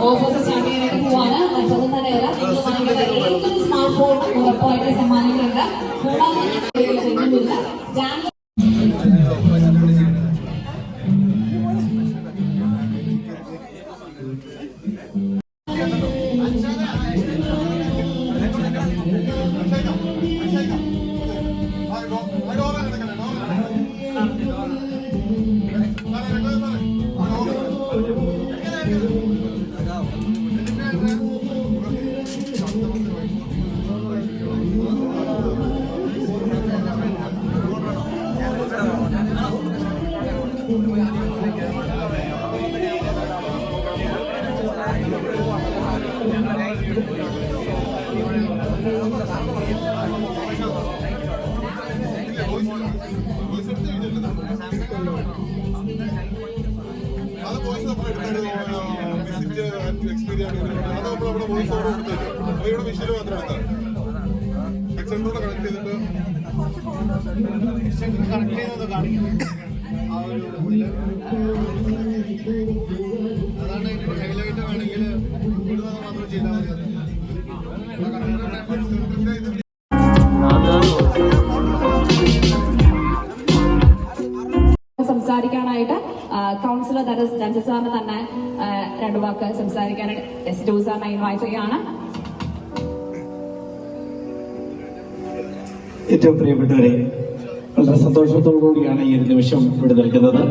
Offers start ചെയ്യാനായിട്ട് പോവാണ്. മറ്റൊന്നും തന്നെയല്ല, നിങ്ങൾ വാങ്ങിക്കുന്ന ഏതൊരു സ്മാർട്ട് ഫോൺ ഉറപ്പായിട്ട് സമ്മാനങ്ങളുണ്ട്. കൂടാതെ സംസാരിക്കാനായിട്ട് കൗൺസിലർ ജഡ്ജ് സാറിന് തന്നെ രണ്ടു വാക്ക് സംസാരിക്കാനായിട്ട് എസ് സാറിനെ ഇൻവൈറ്റ് ചെയ്യാണ്. ഏറ്റവും പ്രിയപ്പെട്ടവരെ, വളരെ സന്തോഷത്തോടുകൂടിയാണ് ഈ ഒരു നിമിഷം ഇവിടെ നിൽക്കുന്നത്.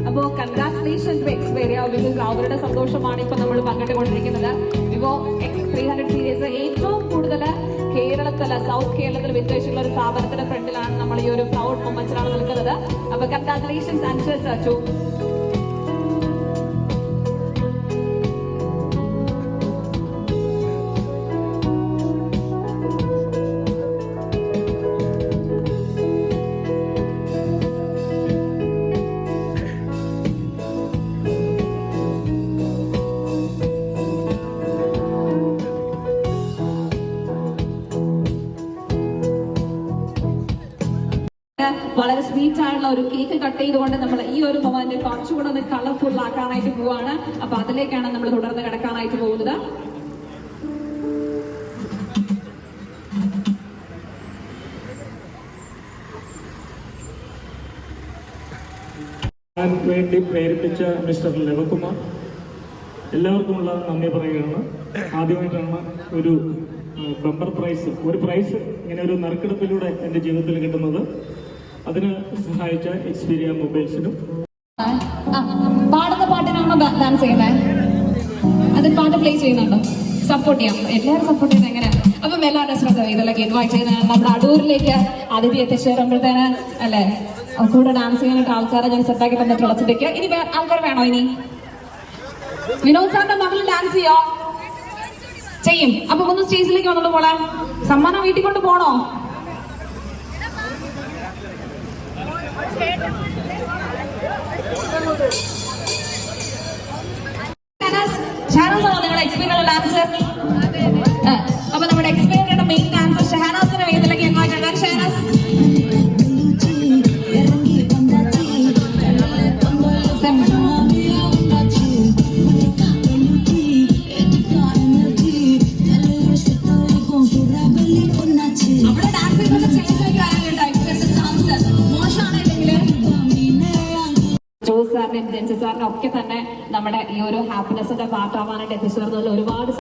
അപ്പോ കൺഗ്രാറ്റുലേഷൻ ടു എക്സ്പീരിയ. അവരുടെ സന്തോഷമാണ് ഇപ്പൊ നമ്മൾ പങ്കിട്ടുകൊണ്ടിരിക്കുന്നത്. വിവോ X300 സീരീസ് ഏറ്റവും കൂടുതൽ കേരളത്തില്, സൗത്ത് കേരളത്തിൽ വിദ്വേഷിക്കുന്ന ഒരു സ്ഥാപനത്തിന്റെ ഫ്രണ്ടിലാണ് നമ്മൾ ഈ ഒരു പ്രൗഡ് മൊമെന്റ്സിലാണ് നിൽക്കുന്നത്. അപ്പൊ കൺഗ്രാറ്റുലേഷൻസ് ആൻഡ് അച്ചു. വളരെ സ്വീറ്റ് ആയിട്ടുള്ള ഒരു കേക്ക് കട്ട് ചെയ്തുകൊണ്ട് നമ്മൾ ഈ ഒരു മൊമെന്റ് കുറച്ചുകൂടെ ഒന്ന് കളർഫുൾ ആക്കാനായിട്ട് പോവാണ്. അപ്പൊ അതിലേക്കാണ് നമ്മൾ തുടർന്ന് കിടക്കാനായിട്ട് പോകുന്നത്. വേണ്ടി പ്രേരിപ്പിച്ച മിസ്റ്റർ ലവകുമാർ, എല്ലാവർക്കുമുള്ള നന്ദി പറയുകയാണ്. ആദ്യമായിട്ടാണ് ഒരു ബമ്പർ പ്രൈസ്, ഒരു പ്രൈസ് ഇങ്ങനെ ഒരു നറുക്കെടുപ്പിലൂടെ എൻ്റെ ജീവിതത്തിൽ കിട്ടുന്നത്. അതിന് സഹായിച്ച എക്സ്പീരിയ മൊബൈൽസിനും. പാടുന്ന പാട്ടിനാണോ ഡാൻസ് ചെയ്യുന്നത്? അത് പാട്ട് പ്ലേ ചെയ്യുന്നുണ്ടോ? സപ്പോർട്ട് ചെയ്യാം, എല്ലാവരും സപ്പോർട്ട് ചെയ്യുന്നത് എങ്ങനെ? അപ്പം എല്ലാവരുടെ ശ്രദ്ധ ഇതെല്ലാം ഇൻവൈറ്റ് ചെയ്യുന്ന നമ്മുടെ അടൂരിലേക്ക് അതിഥി എത്തിച്ചേരുമ്പോഴത്തേന് അല്ലെ കൂടെ ഡാൻസ് ചെയ്യാനായിട്ട് ആൾക്കാരെ ഞാൻ സെറ്റാക്കി തന്നിട്ടുള്ള സ്ഥിതിക്ക് ഇനി ആൾക്കാർ വേണോ? ഇനി വിനോദ് സാറിന്റെ മകൾ ഡാൻസ് ചെയ്യും. അപ്പൊ ഒന്ന് സ്റ്റേജിലേക്ക് വന്നോളൂ മോളെ. സമ്മാനം വീട്ടിൽ കൊണ്ട് പോണോ? ഷഹനാസാണോ നിങ്ങളുടെ എക്സ്പീരിയൻസ് ഡാൻസർ? അപ്പൊ നമ്മുടെ എക്സ്പീരിയൻസിന്റെ മെയിൻ ഡാൻസർ ഷഹനാസിന്റെ വേദിയിലേക്ക് എങ്ങോട്ടാണ്? ഷഹനാസ് സാറിനും ജെൻസി സാറിനും ഒക്കെ തന്നെ നമ്മുടെ ഈ ഒരു ഹാപ്പിനെസിന്റെ പാർട്ട് ആവാനായിട്ട് എത്തിച്ചേർന്നതിൽ ഒരുപാട്